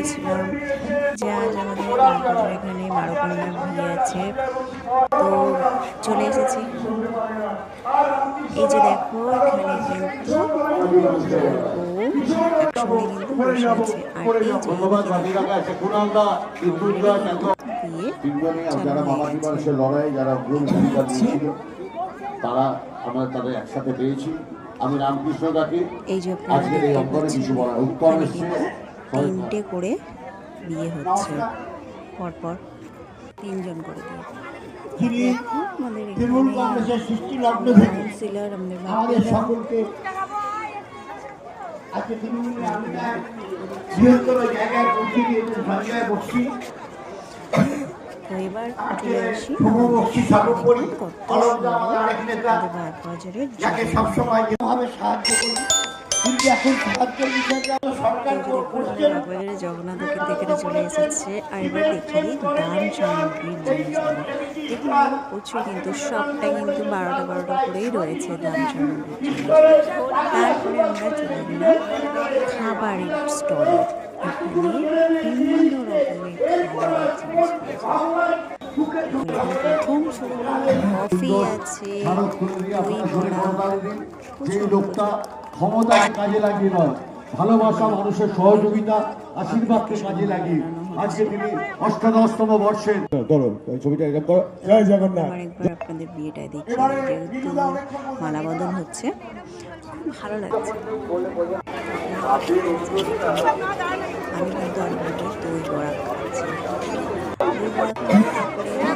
বলেছিলাম যে আজ আমাদের বারকজার এখানে 12 কন্যার বিয়ে আছে, তো চলে এসেছি। এই যে দেখো এখানে কিন্তু বউ একসঙ্গে কিন্তু বসে আছে, আর এই যে বিয়ে তারা আমরা তাদের একসাথে পেয়েছি। আমি রামকৃষ্ণ দাকে এই যে আজকের এই অঙ্গনে কিছু বলার উত্তম এসছে। 3টে করে বিয়ে হচ্ছে, পরপর 3 জন করে বিয়ে। আমাদের কাউন্সিলর আমাদের সকলকে আজকে বৃহত্তর জায়গায় পৌঁছে দিয়েছেন সঞ্জয় বক্সি। তো এবার চলে আসি বারকজারের সবসময় যেভাবে সাহায্য করি, কিন্তু এখন সাহায্যের বিষয়টা সরকারকে বারকজারের জগন্নাথকে দেখে চলে এসেছে। আর এবার দেখিয়ে দিই দান সামগ্রীর জিনিসগুলো। দেখুন প্রচুর, কিন্তু সবটা কিন্তু 12টা করেই রয়েছে দান সামগ্রীর জিনিস। তারপরে আমরা চলে গেলাম খাবারের স্টলে। এখানে বিভিন্ন রকমের খাবারের জিনিস প্রথম শুরু কফি আছে, দই বড়া, যে লোকটা ক্ষমতাকে কাজে লাগিয়ে নয়, ভালোবাসা, মানুষের সহযোগিতা, আশীর্বাদকে কাজে লাগিয়ে আজকে তিনি 88তম বর্ষের ছবিটা এরকম করো। জয় জগন্নাথ। একবার আপনাদের বিয়েটা দেখি, যেহেতু মালাবদল হচ্ছে, খুব ভালো লাগছে। আমি কিন্তু অলরেডি দই বড়া খাচ্ছি। দই বড়া খাওয়ার তারপরে